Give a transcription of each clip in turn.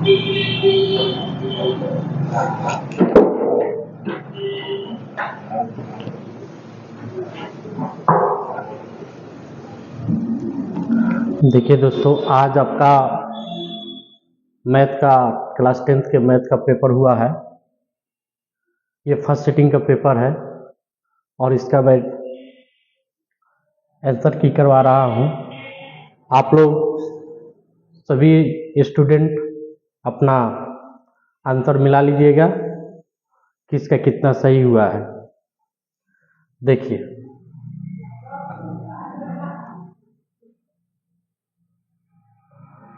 देखिए दोस्तों, आज आपका मैथ का क्लास 10th के मैथ का पेपर हुआ है। ये फर्स्ट सिटिंग का पेपर है और इसका मैं आंसर की करवा रहा हूँ। आप लोग सभी स्टूडेंट अपना आंसर मिला लीजिएगा कि इसका कितना सही हुआ है। देखिए,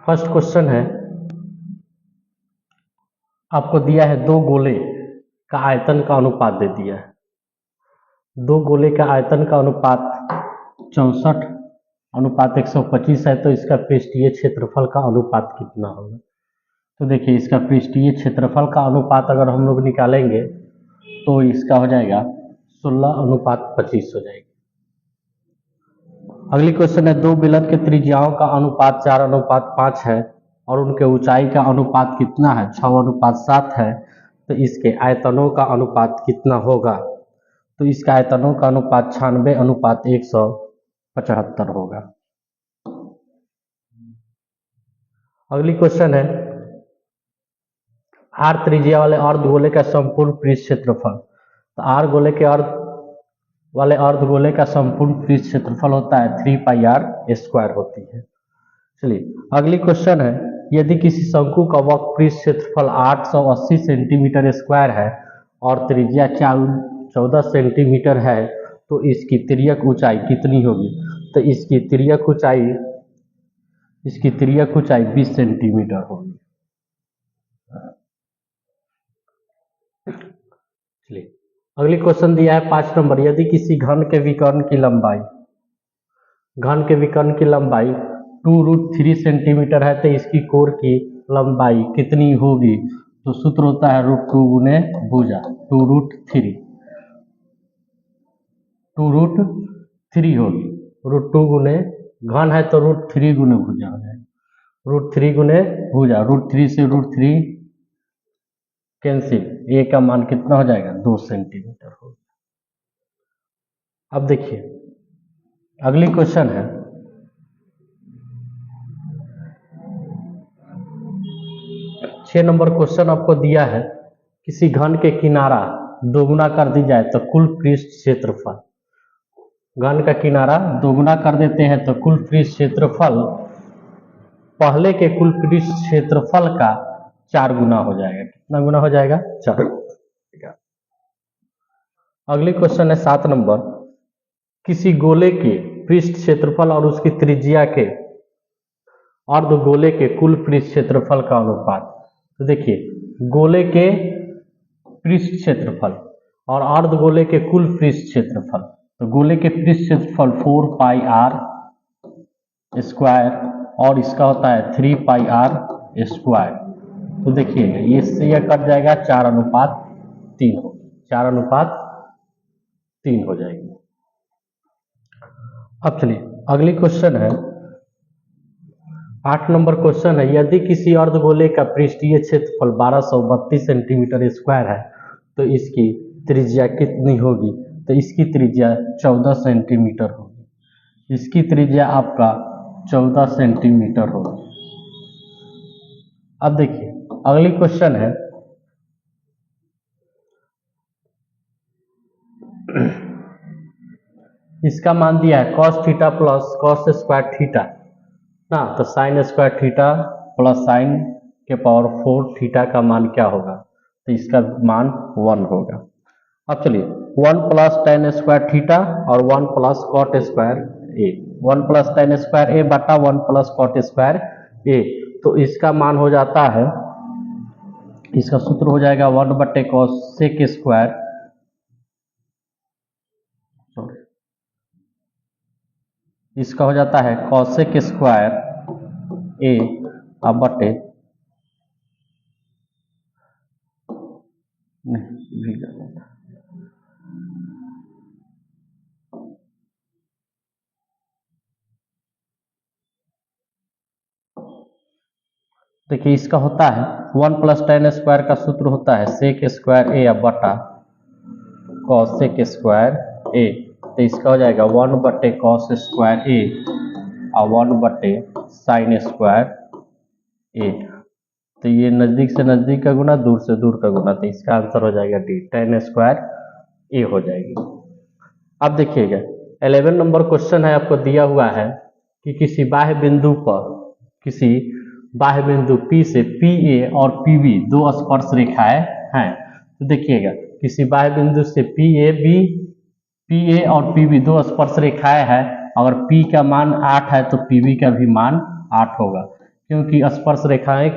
फर्स्ट क्वेश्चन है, आपको दिया है दो गोले का आयतन का अनुपात दे दिया है। दो गोले का आयतन का अनुपात 64:125 है, तो इसका पृष्ठीय क्षेत्रफल का अनुपात कितना होगा? तो देखिए, इसका पृष्ठीय क्षेत्रफल का अनुपात अगर हम लोग निकालेंगे तो इसका हो जाएगा 16:25 हो जाएगी। अगली क्वेश्चन है, दो बेलन के त्रिज्याओं का अनुपात 4:5 है और उनके ऊंचाई का अनुपात कितना है? 6:7 है, तो इसके आयतनों का अनुपात कितना होगा? तो इसका आयतनों का अनुपात 96:175 होगा। अगली क्वेश्चन है, आर त्रिज्या वाले अर्धगोले का संपूर्ण पृष्ठ क्षेत्रफल। तो आर गोले के वाले अर्धगोले का संपूर्ण पृष्ठ क्षेत्रफल होता है 3πr² होती है। चलिए, अगली क्वेश्चन है, यदि किसी शंकु का वक्र पृष्ठ क्षेत्रफल 880 सेंटीमीटर स्क्वायर है और त्रिज्या 14 सेंटीमीटर है, तो इसकी तिर्यक ऊंचाई कितनी होगी? तो इसकी तिर्यक ऊंचाई 20 सेंटीमीटर होगी। चलिए, अगली क्वेश्चन दिया है 5 नंबर, यदि किसी घन के विकर्ण की लंबाई 2√3 सेंटीमीटर है, तो इसकी कोर की लंबाई कितनी होगी? तो सूत्र होता है √2 गुने भुजा, 2√3 होगी। √2 गुने घन है तो √3 गुने भुजा हो जाएगा, √3 गुने भुजा, √3 से √3 कैंसिल, ए का मान कितना हो जाएगा? 2 सेंटीमीटर होगा। अब देखिए, अगली क्वेश्चन है, छह नंबर क्वेश्चन आपको दिया है, किसी घन के किनारा दोगुना कर दी जाए तो कुल पृष्ठ क्षेत्रफल। घन का किनारा दोगुना कर देते हैं तो कुल पृष्ठ क्षेत्रफल पहले के कुल पृष्ठ क्षेत्रफल का 4 गुना हो जाएगा। कितना गुना हो जाएगा? 4। अगली क्वेश्चन है 7 नंबर, किसी गोले के पृष्ठ क्षेत्रफल और उसकी त्रिज्या के अर्धगोले के कुल पृष्ठ क्षेत्रफल का अनुपात। तो देखिए, गोले के पृष्ठ क्षेत्रफल और अर्धगोले के कुल पृष्ठ क्षेत्रफल, तो गोले के पृष्ठ क्षेत्रफल 4πr² और इसका होता है 3πr²। तो देखिए, इससे यह कट जाएगा, 4:3 हो, 4:3 हो जाएगी। अब चलिए, अगली क्वेश्चन है 8 नंबर क्वेश्चन है, यदि किसी अर्धगोले का पृष्ठीय क्षेत्रफल 1232 सेंटीमीटर स्क्वायर है तो इसकी त्रिज्या कितनी होगी? तो इसकी त्रिज्या 14 सेंटीमीटर होगी। इसकी त्रिज्या आपका 14 सेंटीमीटर होगी। अब देखिए, अगली क्वेश्चन है, इसका मान दिया है cos theta plus cos square theta ना, तो sin square theta plus sin के पावर 4 थीटा का मान क्या होगा? तो इसका मान 1 होगा। अब चलिए, 1 प्लस tan स्क्वायर थीटा और 1 प्लस cot स्क्वायर ए, 1 प्लस tan स्क्वायर ए बटा 1 प्लस cot स्क्वायर ए, तो इसका मान हो जाता है, इसका सूत्र हो जाएगा 1/cos स्क्वायर, इसका हो जाता है cosec स्क्वायर ए अब बटे देखिए इसका होता है 1 प्लस टेन स्क्वायर का सूत्र होता है सेक स्क्वायर ए बटा कॉसेक स्क्वायर ए। तो इसका हो जाएगा 1 बटे कॉस स्क्वायर ए और 1 बटे साइन स्क्वायर ए। तो ये नज़दीक से नज़दीक का गुना, दूर से दूर का गुना, तो इसका आंसर हो जाएगा डी, टेन स्क्वायर ए हो जाएगी। अब देखिएगा 11 नंबर क्वेश्चन है, आपको दिया हुआ है कि किसी बाह्य बिंदु P से PA और PB दो स्पर्श रेखाएं हैं। तो देखिएगा किसी बाह्य बिंदु से PA और PB दो स्पर्श रेखाएं हैं। अगर P का मान 8 है तो PB का भी मान 8 होगा, क्योंकि स्पर्श रेखाएं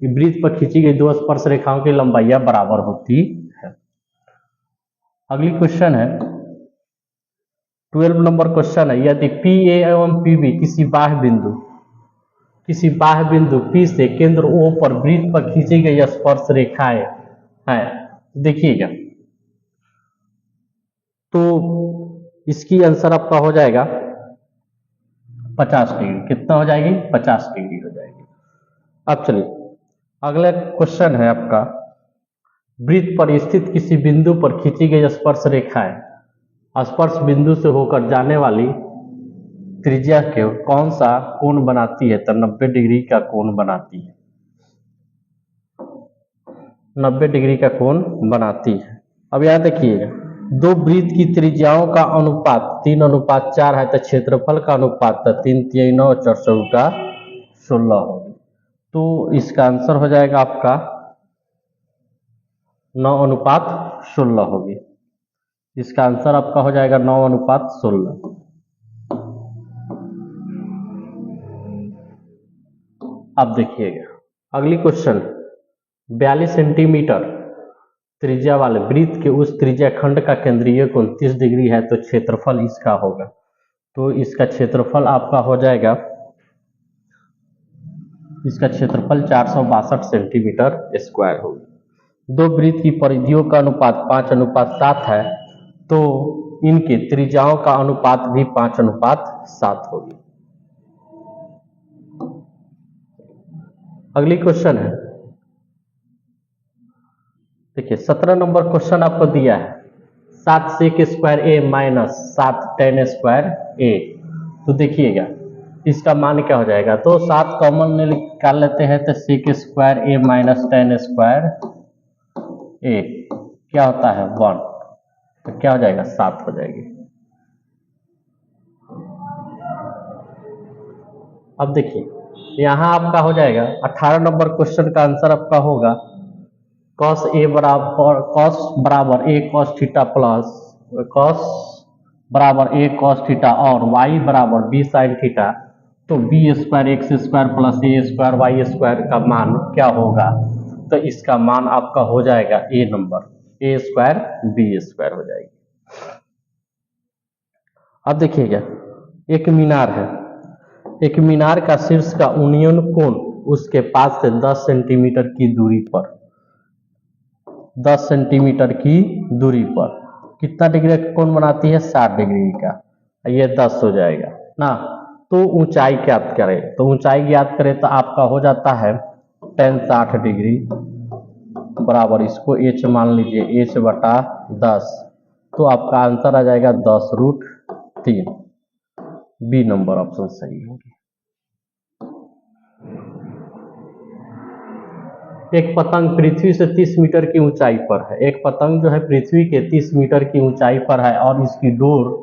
वृत्त पर खींची गई दो स्पर्श रेखाओं की लंबाइयां बराबर होती है। अगली क्वेश्चन है 12 नंबर क्वेश्चन है, यदि PA एवं PB किसी बाह्य बिंदु P से केंद्र O पर वृत्त पर खींची गई स्पर्श रेखाएं हैं, देखिएगा तो इसकी आंसर आपका हो जाएगा 50 डिग्री। कितना हो जाएगी? 50 डिग्री हो जाएगी। अब चलिए अगला क्वेश्चन है आपका, वृत्त पर स्थित किसी बिंदु पर खींची गई स्पर्श रेखाएं स्पर्श बिंदु से होकर जाने वाली त्रिज्या के कौन सा कोण बनाती है? तो 90 डिग्री का कोण बनाती है, 90 डिग्री का कोण बनाती है। अब यहाँ देखिएगा दो वृत्त की त्रिज्याओं का अनुपात 3:4 है, तो क्षेत्रफल का अनुपात 3 3 9 4 का 16 होगी। तो इसका आंसर हो जाएगा आपका 9:16 होगी। इसका आंसर आपका हो जाएगा 9:16। अब देखिएगा अगली क्वेश्चन, 42 सेंटीमीटर त्रिज्या वाले वृत्त के उस त्रिज्या खंड का केंद्रीय कोण 30 डिग्री है, तो क्षेत्रफल इसका होगा। तो इसका क्षेत्रफल आपका हो जाएगा, इसका क्षेत्रफल 462 सेंटीमीटर स्क्वायर होगी। दो वृत्त की परिधियों का अनुपात 5:7 है, तो इनके त्रिज्याओं का अनुपात भी 5:7 होगी। अगली क्वेश्चन है, देखिए 17 नंबर क्वेश्चन आपको दिया है 7 सेक स्क्वायर ए माइनस 7 टेन स्क्वायर ए। तो देखिएगा इसका मान क्या हो जाएगा? तो 7 कॉमन निकाल लेते हैं, तो सेक स्क्वायर ए माइनस टेन स्क्वायर ए क्या होता है 1, तो क्या हो जाएगा 7 हो जाएगी। अब देखिए यहाँ आपका हो जाएगा 18 नंबर क्वेश्चन का आंसर आपका होगा cos बराबर a cos theta plus cos बराबर a cos थीटा और y बराबर b sin थीटा। तो b square x square plus a square y square का मान क्या होगा? तो इसका मान आपका हो जाएगा a number, a square b square हो जाएगी। अब देखिएगा एक मीनार है, एक मीनार का शीर्ष का उन्नयन कोण उसके पास से 10 सेंटीमीटर की दूरी पर 10 सेंटीमीटर की दूरी पर कितना डिग्री का कोण बनाती है? 60 डिग्री का। ये 10 हो जाएगा ना। तो ऊंचाई ज्ञात करें, तो ऊंचाई ज्ञात करें तो आपका हो जाता है tan 60 डिग्री बराबर इसको h मान लीजिए h बटा 10। तो आपका आंसर आ जाएगा 10√3। बी नंबर ऑप्शन सही होगी। एक पतंग पृथ्वी से 30 मीटर की ऊंचाई पर है। एक पतंग जो है पृथ्वी के 30 मीटर की ऊंचाई पर है और इसकी डोर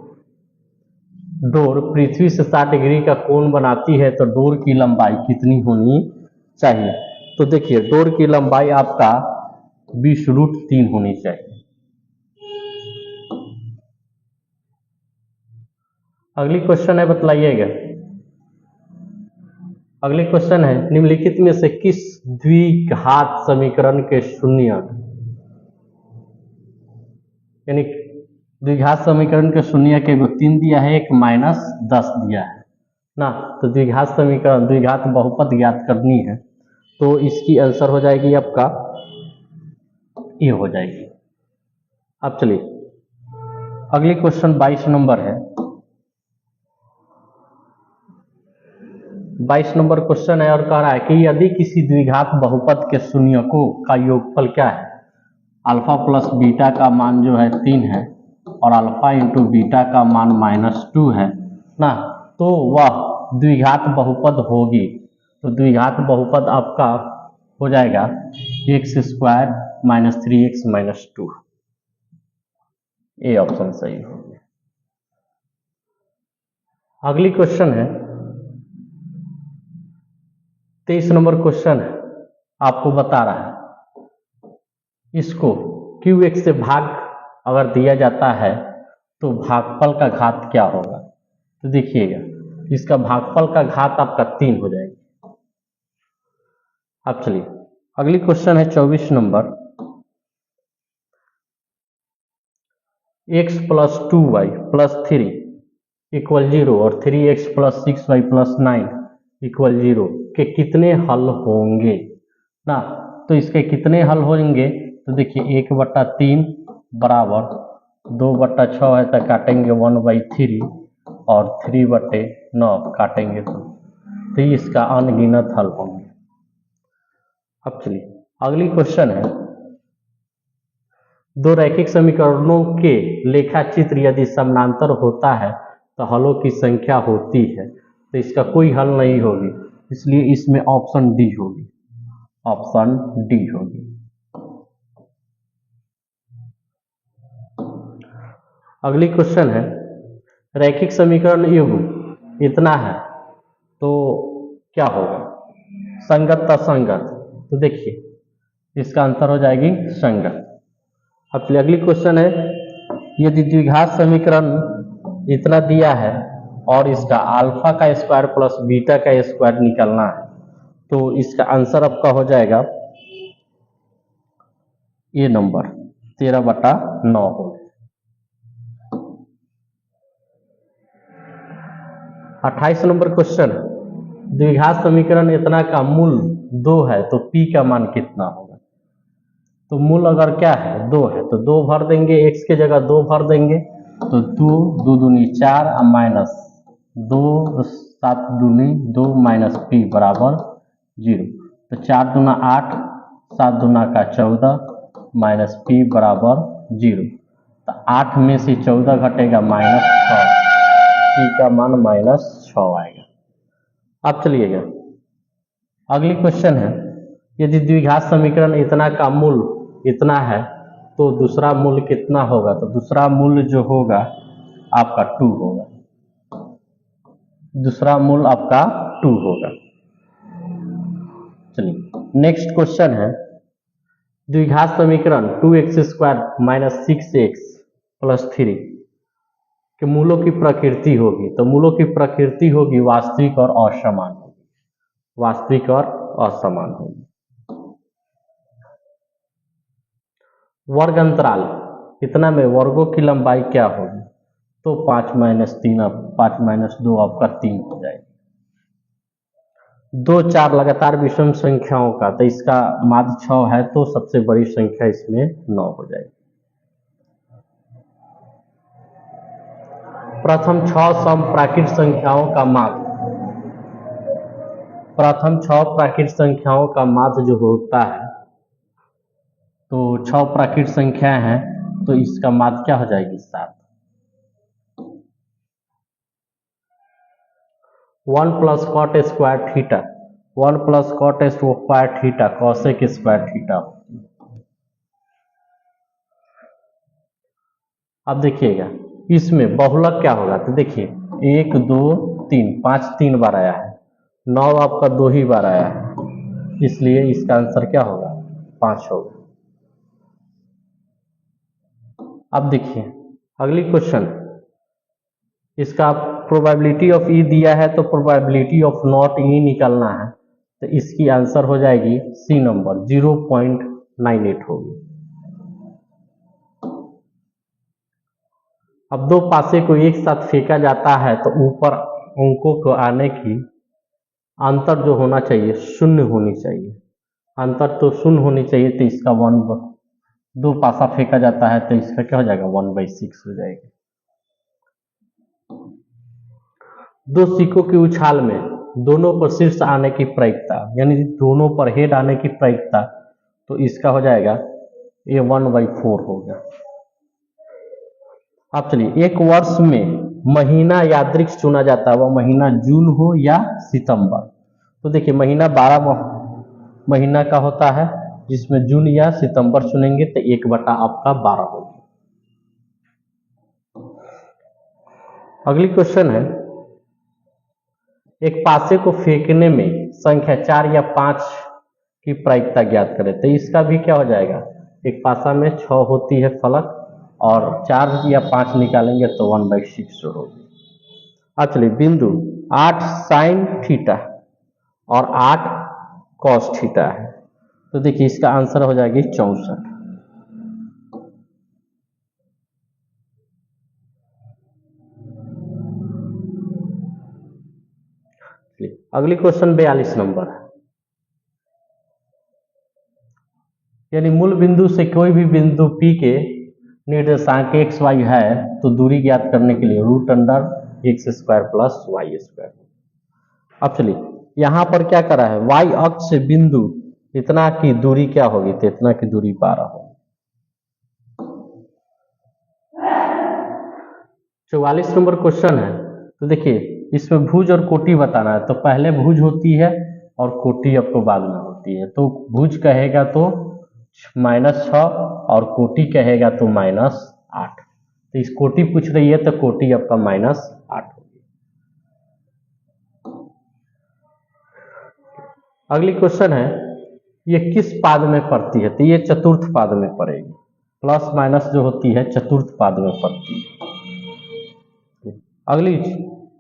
पृथ्वी से 60 डिग्री का कोण बनाती है, तो डोर की लंबाई कितनी होनी चाहिए? तो देखिए डोर की लंबाई आपका 20√3 होनी चाहिए। अगली क्वेश्चन है, बतलाइएगा। अगले क्वेश्चन है, निम्नलिखित में से किस द्विघात समीकरण के शून्य यानी द्विघात समीकरण के शून्य के 3 दिया है, एक -10 दिया है ना। तो द्विघात समीकरण द्विघात बहुपद ज्ञात करनी है, तो इसकी आंसर हो जाएगी आपका ये हो जाएगी। अब चलिए अगली क्वेश्चन 22 नंबर है, 22 नंबर क्वेश्चन है और कह रहा है कि यदि किसी द्विघात बहुपद के शून्यकों का योगफल क्या है, अल्फा प्लस बीटा का मान जो है 3 है और अल्फा इंटू बीटा का मान -2 है ना, तो वह द्विघात बहुपद होगी। तो द्विघात बहुपद आपका हो जाएगा x² - 3x - 2। ए ऑप्शन सही हो गया। अगली क्वेश्चन है 23 नंबर क्वेश्चन है, आपको बता रहा है इसको qx से भाग अगर दिया जाता है तो भागफल का घात क्या होगा। तो देखिएगा इसका भागफल का घात आपका 3 हो जाएगी। अब चलिए अगली क्वेश्चन है 24 नंबर, x + 2y + 3 = 0 और 3x + 6y + 9 = 0 के कितने हल होंगे ना। तो इसके कितने हल होंगे तो देखिए 1/3 बराबर 2/6 है तो काटेंगे 1/3 और 3/9 काटेंगे तो इसका अनगिनत हल होंगे। अब चलिए अगली क्वेश्चन है, दो रैखिक समीकरणों के लेखा चित्र यदि समानांतर होता है तो हलों की संख्या होती है। तो इसका कोई हल नहीं होगी, इसलिए इसमें ऑप्शन डी होगी, ऑप्शन डी होगी। अगली क्वेश्चन है, रैखिक समीकरण युग्म इतना है तो क्या होगा, संगत असंगत। तो देखिए इसका आंसर हो जाएगी संगत। अब चलिए अगली क्वेश्चन है, यदि द्विघात समीकरण इतना दिया है और इसका अल्फा का स्क्वायर प्लस बीटा का स्क्वायर निकालना है तो इसका आंसर आपका हो जाएगा ये नंबर 13/9 हो। 28 नंबर क्वेश्चन, द्विघात समीकरण इतना का मूल 2 है तो p का मान कितना होगा। तो मूल अगर क्या है 2 है तो 2 भर देंगे, x के जगह 2 भर देंगे तो 2 2 दूनी 4 माइनस 2 7 दूनी 2 माइनस p बराबर 0। तो 4 दूना 8 7 दूना का 14 माइनस p बराबर 0। तो 8 में से 14 घटेगा -6, p का मान -6 आएगा। अब चलिएगा अगली क्वेश्चन है, यदि द्विघात समीकरण इतना का मूल इतना है तो दूसरा मूल कितना होगा। तो दूसरा मूल जो होगा आपका 2 होगा, दूसरा मूल आपका 2 होगा। चलिए नेक्स्ट क्वेश्चन है, द्विघात समीकरण 2x² - 6x + 3 के मूलों की प्रकृति होगी। तो मूलों की प्रकृति होगी वास्तविक और असमान होगी, वास्तविक और असमान होगी। वर्ग अंतराल इतना में वर्गों की लंबाई क्या होगी। तो 5 - 3 5 - 2 आपका 3 हो जाएगा। 2 4 लगातार विषम संख्याओं का, तो इसका माध्य 6 है तो सबसे बड़ी संख्या इसमें 9 हो जाएगी। प्रथम 6 समप्राकृत संख्याओं का माध्य, प्रथम 6 प्राकृत संख्याओं का माध्य जो होता है तो 6 प्राकृत संख्या है तो इसका माध्य क्या हो जाएगी 7। 1 + cot square theta 1 + cot square theta cosec square theta. अब देखिएगा इसमें बहुलक क्या होगा। तो देखिए 1 2 3 5 3 बार आया है, 9 आपका 2 ही बार आया है, इसलिए इसका आंसर क्या होगा 5 होगा। अब देखिए अगली क्वेश्चन, इसका प्रोबेबिलिटी ऑफ ई दिया है तो प्रोबेबिलिटी ऑफ नॉट ई निकालना है। तो इसकी आंसर हो जाएगी सी नंबर 0.98 होगी। अब दो पासे को एक साथ फेंका जाता है तो ऊपर अंकों को आने की अंतर जो होना चाहिए 0 होनी चाहिए, अंतर तो 0 होनी चाहिए। तो इसका 1 2 पासा फेंका जाता है तो इसका क्या हो जाएगा 1/6 हो जाएगा। दो सिक्कों की उछाल में दोनों पर शीर्ष आने की प्रायिकता, यानी दोनों पर हेड आने की प्रायिकता, तो इसका हो जाएगा ये 1/4 हो गया। अब चलिए, एक वर्ष में महीना यादृच्छिक चुना जाता है, वह महीना जून हो या सितंबर। तो देखिए, महीना 12 महीना का होता है, जिसमें जून या सितंबर चुनेंगे तो 1/12 आपका 12 होगी। अगली क्वेश्चन है, एक पासे को फेंकने में संख्या 4 या 5 की प्रायिकता ज्ञात करें। तो इसका भी क्या हो जाएगा, एक पासा में 6 होती है फलक, और 4 या 5 निकालेंगे तो 1/6 होगी। अब चलिए, बिंदु 8 साइन थीटा और 8 कॉस थीटा है, तो देखिए इसका आंसर हो जाएगी 64। अगली क्वेश्चन 42 नंबर है, यानी मूल बिंदु से कोई भी बिंदु P के निर्देशांक x y है, तो दूरी ज्ञात करने के लिए √x² + y²। अब चलिए, यहां पर क्या करा है, y अक्ष से बिंदु इतना की दूरी क्या होगी, तो इतना की दूरी 12 होगी। 44 नंबर क्वेश्चन है, तो देखिए इसमें भुज और कोटि बताना है। तो पहले भुज होती है और कोटि आपको बाद में होती है। तो भुज कहेगा तो -6 और कोटि कहेगा तो -8। तो इस कोटि पूछ रही है तो कोटि आपका -8 होगी। अगली क्वेश्चन है, ये किस पाद में पड़ती है, तो ये चतुर्थ पाद में पड़ेगी। प्लस माइनस जो होती है चतुर्थ पाद में पड़ती है। अगली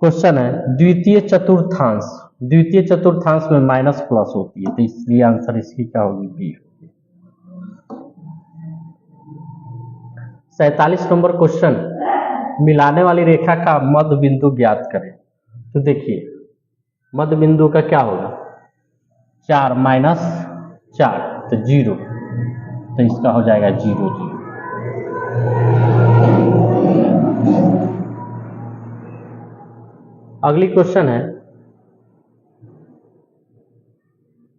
क्वेश्चन है, द्वितीय चतुर्थांश। द्वितीय चतुर्थांश में माइनस प्लस होती है, तो इसलिए आंसर इसकी क्या होगी, बी होगी। 47 नंबर क्वेश्चन, मिलाने वाली रेखा का मध्य बिंदु ज्ञात करें। तो देखिए मध्य बिंदु का क्या होगा, 4 - 4 तो 0, तो इसका हो जाएगा 0 0। अगली क्वेश्चन है,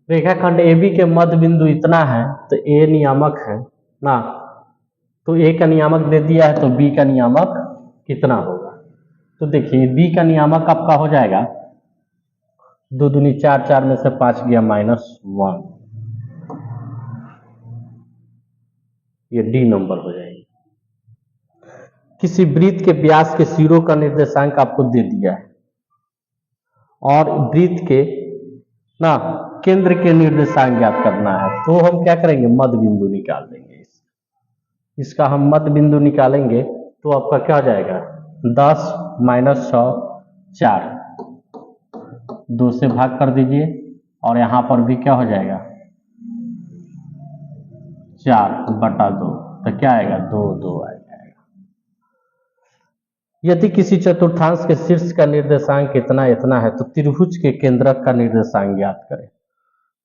रेखाखंड AB के मध्य बिंदु इतना है, तो A नियामक है ना, तो A का नियामक दे दिया है, तो B का नियामक कितना होगा। तो देखिए B का नियामक आपका हो जाएगा 2 दूनी 4, 4 में से 5 गया -1, ये D नंबर हो जाएगी। किसी वृत्त के व्यास के सिरों का निर्देशांक आपको दे दिया है, और वृत्त के ना केंद्र के निर्देशांक ज्ञात करना है। तो हम क्या करेंगे, मध्य बिंदु निकाल देंगे। इसका हम मध्य बिंदु निकालेंगे तो आपका क्या हो जाएगा, 10 - 6 4, 2 से भाग कर दीजिए, और यहाँ पर भी क्या हो जाएगा 4/2, तो क्या आएगा 2 2 आ जाएगा। यदि किसी चतुर्थांश के शीर्ष का निर्देशांक इतना इतना है, तो त्रिभुज के केंद्रक का निर्देशांक ज्ञात करें।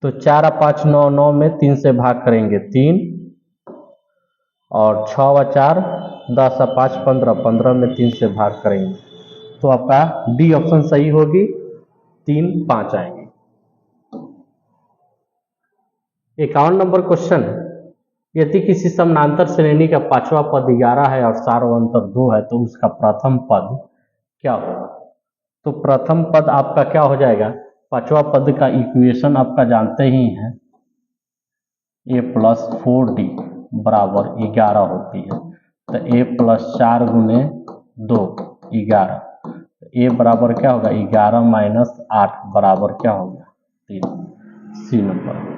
तो 4 × 5 = 9, 9 में 3 से भाग करेंगे 3, और 6 × 4 = 10, 5 = 15, 15 में 3 से भाग करेंगे, तो आपका डी ऑप्शन सही होगी, 3 5 आएंगे। 51 नंबर क्वेश्चन है, यदि किसी समानांतर श्रेणी का 5वां पद 11 है और सार्वंतर 2 है, तो उसका प्रथम पद क्या होगा। तो प्रथम पद आपका क्या हो जाएगा, 5वां पद का इक्वेशन आपका जानते ही हैं, a + 4d = 11 होती है। तो a + 4 × 2 11, a बराबर क्या होगा, 11 - 8 बराबर क्या होगा 3, सी नंबर।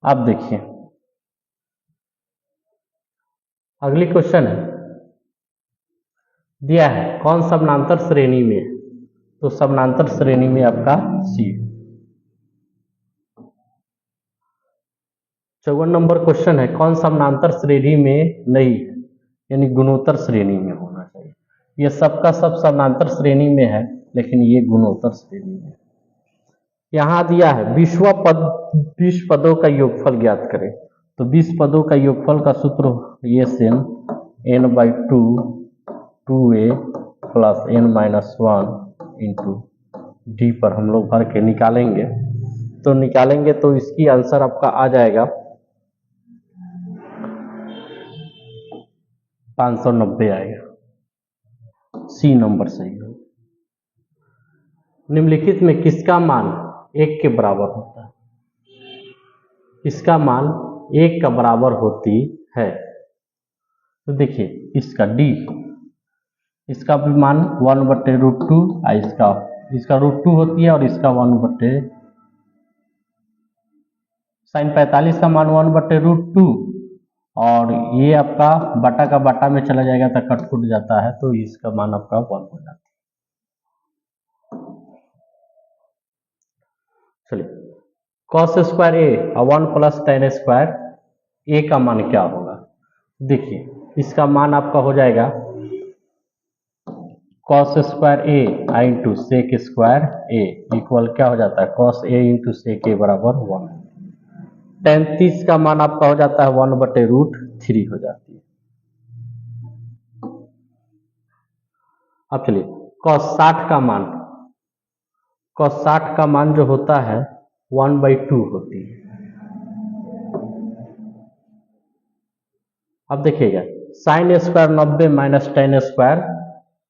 अब देखिए अगली क्वेश्चन है, दिया है कौन समानांतर श्रेणी में, तो समानांतर श्रेणी में आपका सी। 54 नंबर क्वेश्चन है, कौन समानांतर श्रेणी में नहीं है, यानी गुणोत्तर श्रेणी में होना चाहिए। ये सबका सब समानांतर श्रेणी में है, लेकिन ये गुणोत्तर श्रेणी में। यहाँ दिया है 20 पदों का योगफल ज्ञात करें। तो 20 पदों का योगफल का सूत्र ये same n/2 2a plus n minus 1 into D पर हम लोग भर के निकालेंगे। तो इसकी आंसर आपका आ जाएगा 590 आएगा। सी नंबर सही है। निम्नलिखित में किसका मान 1 के बराबर होता है? इसका मान 1 का बराबर होती है। तो देखिए इसका डी, इसका भी मान 1/√2, इसका √2 होती है और इसका 1 साइन 45 का मान 1/√2 और ये आपका बटा का बटा में चला जाएगा तो कट फुट जाता है, तो इसका मान आपका 1 हो जाता है। चलिए cos स्क्वायर ए और 1 प्लस tan स्क्वायर ए का मान क्या होगा? देखिए इसका मान आपका हो जाएगा cos स्क्वायर ए इंटू सेक स्क्वायर ए इक्वल क्या हो जाता है? cos ए इंटू सेक ए बराबर 1। tan 30 का मान आपका हो जाता है 1/√3 हो जाती है। अब चलिए cos 60 का मान जो होता है 1/2 होती है। अब देखिएगा sine square 90 minus tan square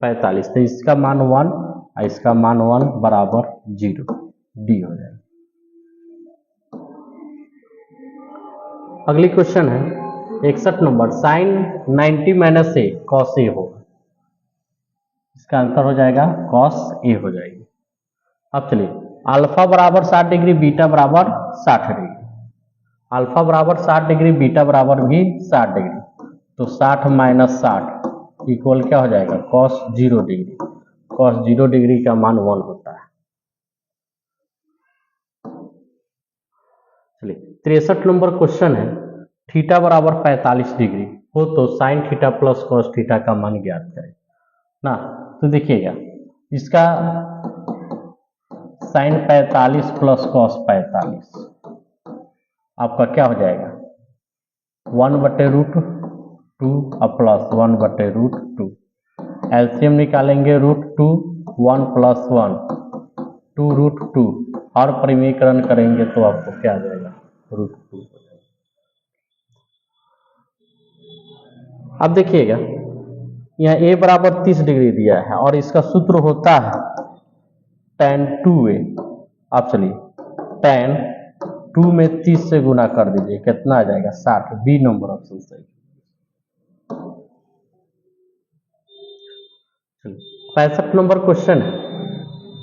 45, तो इसका मान 1 और इसका मान 1 बराबर 0, डी हो जाएगा। अगली क्वेश्चन है 61 number, sign 90 minus A cos A होगा। इसका आंसर हो जाएगा कॉस ए हो जाएगी। अब चलिए अल्फा बराबर 60 डिग्री, बीटा बराबर 60 डिग्री। अल्फा बराबर 60 डिग्री, बीटा बराबर भी 60 डिग्री, तो 60 माइनस 60 इक्वल क्या हो जाएगा? Cos 0 degree. कॉस 0 डिग्री का मान 1 होता है। चलिए 63 नंबर क्वेश्चन है, थीटा बराबर 45 डिग्री हो तो sine theta plus cos theta का मान ज्ञात करें ना। तो देखिएगा इसका साइन 45 प्लस कॉस 45 आपका क्या हो जाएगा? 1/√2 और प्लस 1/√2। एलसीएम निकालेंगे √2, 1 प्लस 1 2√2 और परिमीकरण करेंगे तो आपको क्या आ जाएगा? √2 हो जाएगा। अब देखिएगा यहाँ a बराबर 30 डिग्री दिया है और इसका सूत्र होता है tan 2a। आप चलिए tan 2 में 30 से गुना कर दीजिए, कितना आ जाएगा? 60। बी नंबर ऑप्शन सही। 65 नंबर क्वेश्चन है,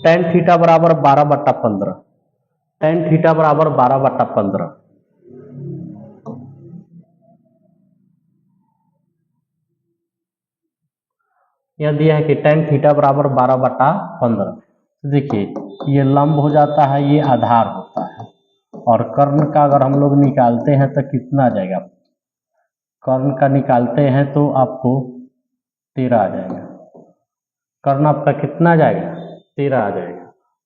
tan थीटा बराबर 12/15। tan थीटा बराबर 12/15। यह दिया है कि tan थीटा बराबर 12/15। देखिए ये लंब हो जाता है, ये आधार होता है और कर्ण का अगर हम लोग निकालते हैं तो कितना आ जाएगा? कर्ण का निकालते हैं तो आपको 13 आ जाएगा। कर्ण आपका कितना आ जाएगा? 13 आ जाएगा।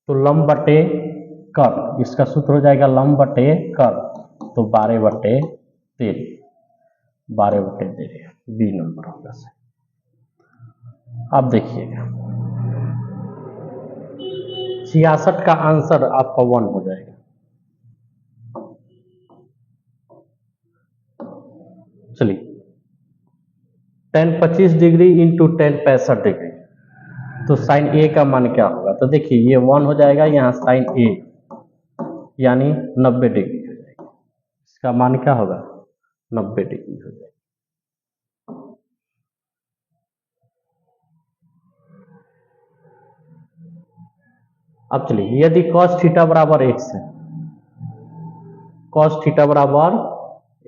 तो लंब बटे कर्ण, इसका सूत्र हो जाएगा लंब बटे कर्ण, तो 12/13। 12/13 बी नंबर होगा सही। अब देखिएगा 66 का आंसर आपका 1 हो जाएगा। चलिए tan 25 degree into tan 65 degree, तो साइन ए का मान क्या होगा? तो देखिए ये 1 हो जाएगा, यहाँ साइन ए यानी 90 डिग्री हो जाएगी। इसका मान क्या होगा? 90 डिग्री हो जाएगी। अब चलिए यदि cos थीटा बराबर x है, cos थीटा बराबर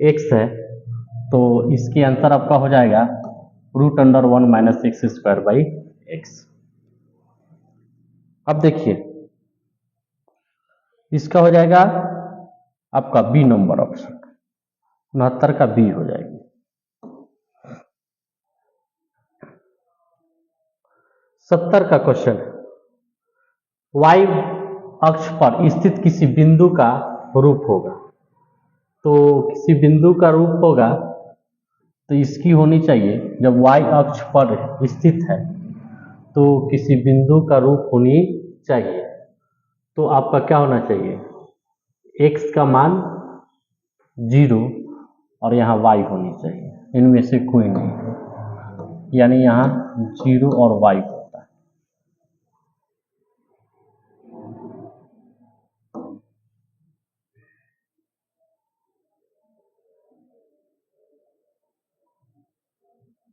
x है, तो इसकी आंसर आपका हो जाएगा √1 माइनस x²/x। अब देखिए इसका हो जाएगा आपका बी नंबर ऑप्शन, 69 का बी हो जाएगी। 70 का क्वेश्चन है, y अक्ष पर स्थित किसी बिंदु का रूप होगा। तो किसी बिंदु का रूप होगा तो इसकी होनी चाहिए, जब y अक्ष पर स्थित है तो किसी बिंदु का रूप होनी चाहिए। तो आपका क्या होना चाहिए, x का मान 0 और यहाँ y होनी चाहिए, इनमें से कोई नहीं है, यानी यहाँ 0 और y होता है।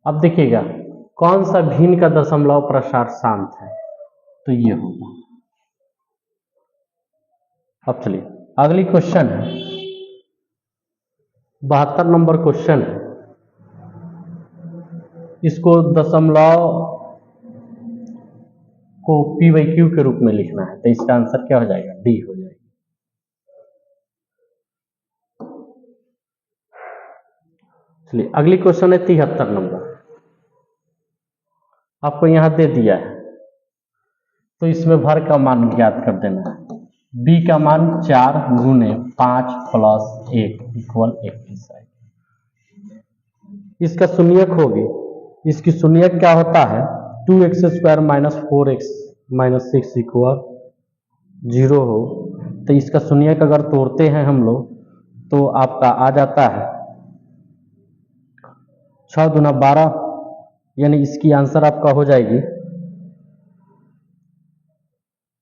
अब देखिएगा कौन सा भिन्न का दशमलव प्रसार शांत है, तो ये होगा। अब चलिए अगली क्वेश्चन है 72 नंबर क्वेश्चन है। इसको दशमलव को p/q के रूप में लिखना है, तो इसका आंसर क्या हो जाएगा, डी हो जाएगा। चलिए अगली क्वेश्चन है 73 नंबर, आपको यहाँ दे दिया है, तो इसमें भर का मान ज्ञात कर देना है। b का मान 4 गुने 5 प्लस 1 इक्वल 21 है। इसका शून्यक होगी, इसकी शून्यक क्या होता है, 2x² minus 4x minus 6 equal 0 हो, तो इसका शून्यक अगर तोड़ते हैं हम लोग तो आपका आ जाता है 6 दूना 12, यानी इसकी आंसर आपका हो जाएगी,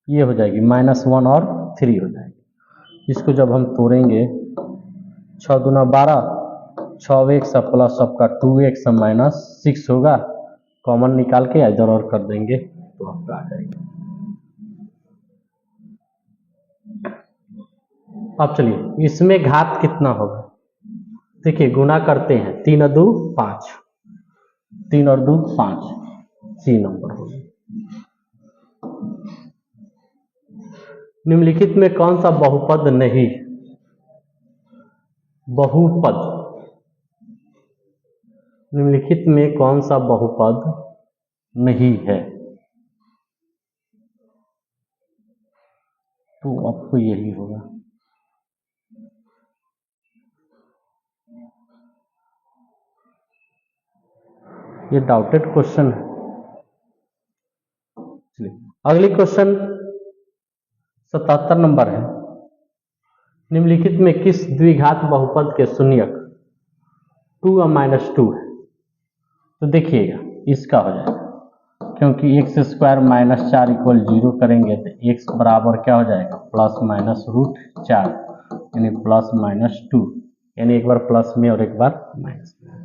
ये हो जाएगी -1 और 3 हो जाएगी। इसको जब हम तोड़ेंगे 6 दूना 12, 6x प्लस आपका 2x माइनस 6 होगा, कॉमन निकाल के इधर और कर देंगे तो आपका आ जाएगा। अब चलिए इसमें घात कितना होगा, देखिए गुना करते हैं, 3 और 2 5, 3 और 2 5, सी नंबर होगा। निम्नलिखित में कौन सा बहुपद नहीं, बहुपद, निम्नलिखित में कौन सा बहुपद नहीं है, तो आपको यही होगा। ये डाउटेड क्वेश्चन है। चलिए अगली क्वेश्चन 77 नंबर है, निम्नलिखित में किस द्विघात बहुपद के शून्यक 2 और -2 है, तो देखिएगा इसका हो जाएगा, क्योंकि x² माइनस 4 इक्वल 0 करेंगे तो x बराबर क्या हो जाएगा, +-√4, यानी +-2, यानी एक बार प्लस में और एक बार माइनस में।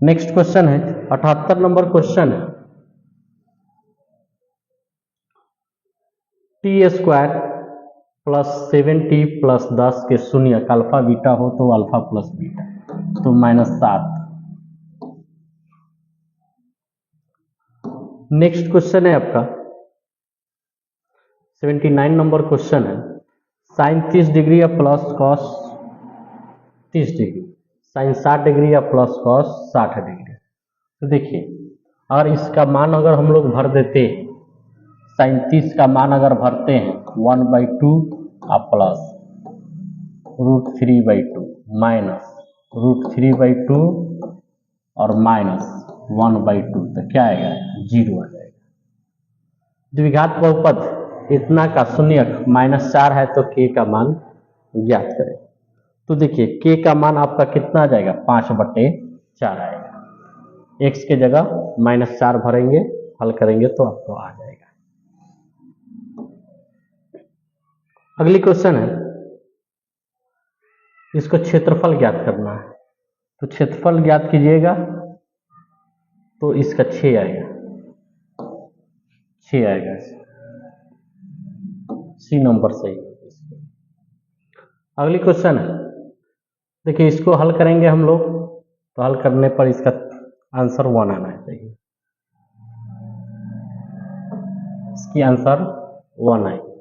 नेक्स्ट क्वेश्चन है 78 नंबर क्वेश्चन है, t² प्लस 7t प्लस 10 के शून्यक अल्फा बीटा हो तो अल्फा प्लस बीटा, तो -7। नेक्स्ट क्वेश्चन है आपका 79 नंबर क्वेश्चन है, साइन 30 डिग्री या plus cos 30 degree, sine 60 degree या प्लस कॉस 60 डिग्री। तो देखिए अगर इसका मान अगर हम लोग भर देते हैं, साइन 30 का मान अगर भरते हैं 1/2 और प्लस √3/2 माइनस √3/2 और माइनस 1/2, तो क्या आएगा, 0 आ जाएगा। द्विघात बहुपद इतना का शून्यक -4 है, तो k का मान ज्ञात करें। तो देखिए k का मान आपका कितना आ जाएगा, 5/4 आएगा, x के जगह -4 भरेंगे, हल करेंगे तो आपको आ जाएगा। अगली क्वेश्चन है, इसको क्षेत्रफल ज्ञात करना है, तो क्षेत्रफल ज्ञात कीजिएगा, तो इसका 6 आएगा, 6 आएगा, सी नंबर सही है। अगली क्वेश्चन है, देखिए इसको हल करेंगे हम लोग, तो हल करने पर इसका आंसर 1 आना चाहिए, इसकी आंसर 1 आएगी।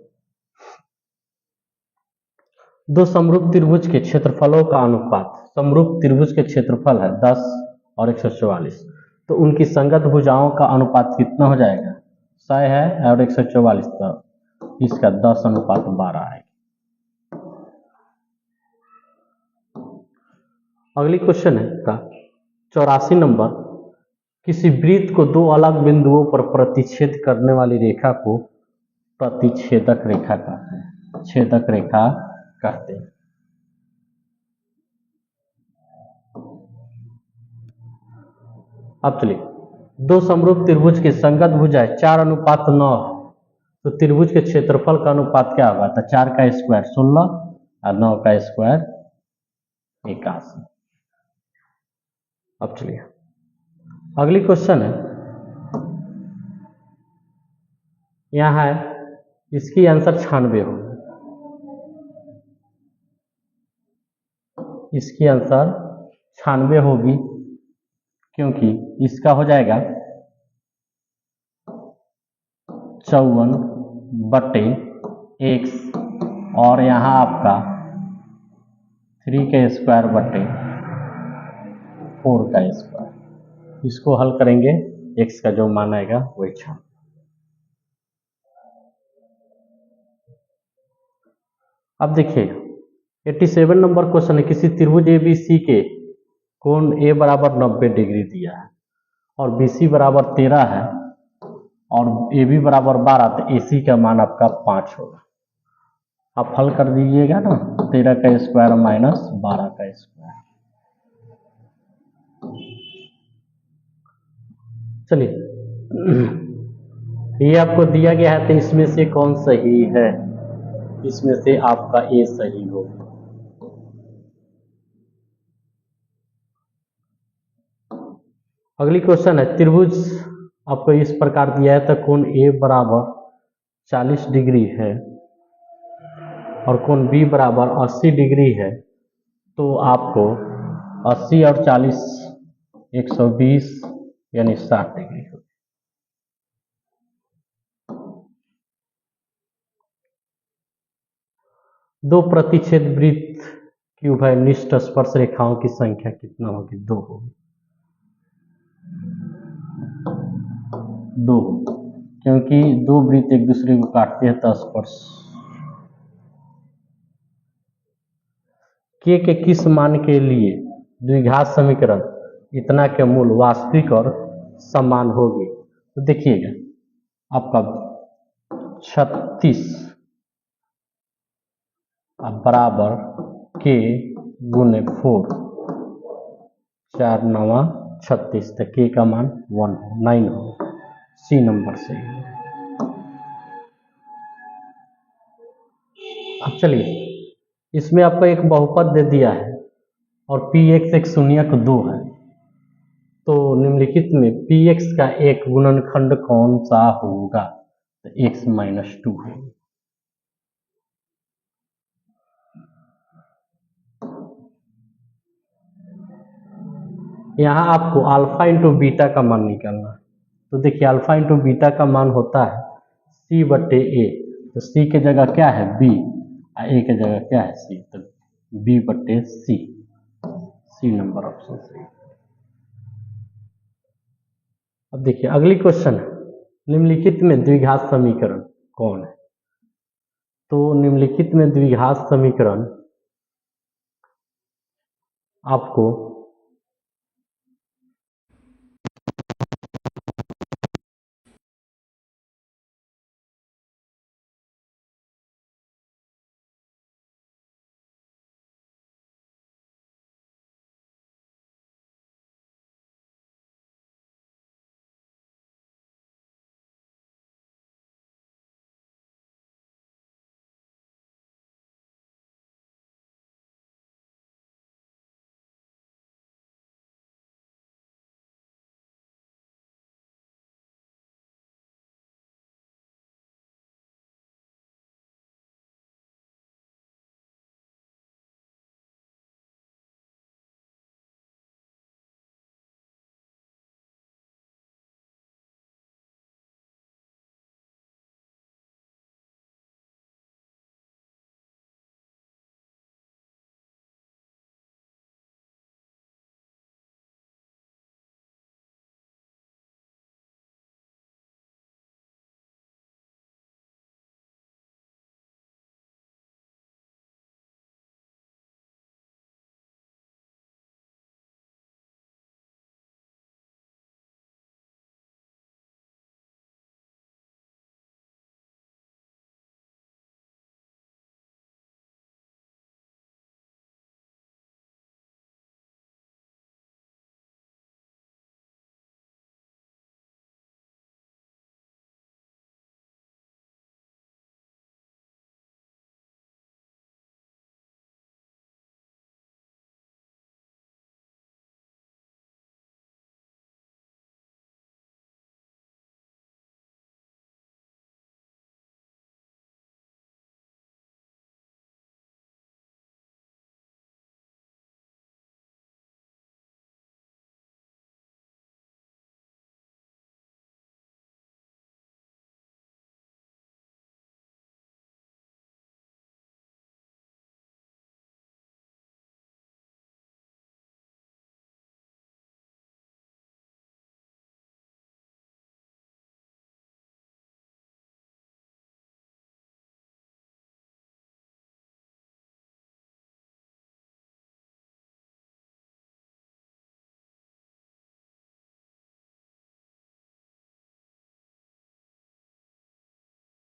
दो समरूप त्रिभुज के क्षेत्रफलों का अनुपात, समरूप त्रिभुज के क्षेत्रफल है 10 और 144, तो उनकी संगत भुजाओं का अनुपात कितना हो जाएगा, 100 है और 144, तो इसका 10:12 है। अगली क्वेश्चन है का 84 नंबर, किसी वृत्त को दो अलग बिंदुओं पर प्रतिच्छेद करने वाली रेखा को प्रतिच्छेदक रेखा कहते हैं, छेदक रेखा कहते हैं। अब चलिए, दो समरूप त्रिभुज की संगत भुजाएं 4:9 है, तो त्रिभुज के क्षेत्रफल का अनुपात क्या होगा? तो 4 का स्क्वायर 16 और 9 का स्क्वायर 81। अब चलिए अगली क्वेश्चन है, यहाँ है इसकी आंसर 96 होगा, इसकी आंसर 96 होगी, क्योंकि इसका हो जाएगा 54/x और यहाँ आपका 3 का स्क्वायर बटे 4 का स्क्वायर। इसको हल करेंगे, x का जो मान आएगा वही 96। अब देखिए 87 नंबर क्वेश्चन है, किसी त्रिभुज ABC के कोण A बराबर 90 डिग्री दिया है और BC बराबर 13 है और AB बराबर 12, तो AC का मान आपका 5 होगा। आप हल कर दीजिएगा ना, 13 का स्क्वायर माइनस 12 का स्क्वायर। चलिए ये आपको दिया गया है, तो इसमें से कौन सही है? इसमें से आपका A सही होगा। अगली क्वेश्चन है, त्रिभुज आपको इस प्रकार दिया है, तो कोण A बराबर 40 डिग्री है और कोण B बराबर 80 डिग्री है, तो आपको 80 और 40 120 यानी 60 डिग्री होगी। दो प्रतिच्छेद वृत्त की उभयनिष्ठ स्पर्श रेखाओं की संख्या कितना होगी? 2 होगी, 2, क्योंकि दो वृत्त एक दूसरे को काटते हैं तो स्पर्श। के किस मान के लिए द्विघात समीकरण इतना के मूल वास्तविक और समान होगी? तो देखिएगा आपका 36 बराबर के गुने 4, 4 9 36, तो के का मान 9 हो, सी नंबर से। अब चलिए इसमें आपको एक बहुपद दे दिया है और px एक शून्यक 2 है, तो निम्नलिखित में px का एक गुणनखंड कौन सा होगा? तो x - 2 है। यहाँ आपको अल्फा इंटू बीटा का मान निकालना है, तो देखिए अल्फा इंटू बीटा का मान होता है c/a, तो c के जगह क्या है b, a के जगह क्या है c, तो b/c, सी नंबर ऑप्शन सही। अब देखिए अगली क्वेश्चन है, निम्नलिखित में द्विघात समीकरण कौन है? तो निम्नलिखित में द्विघात समीकरण आपको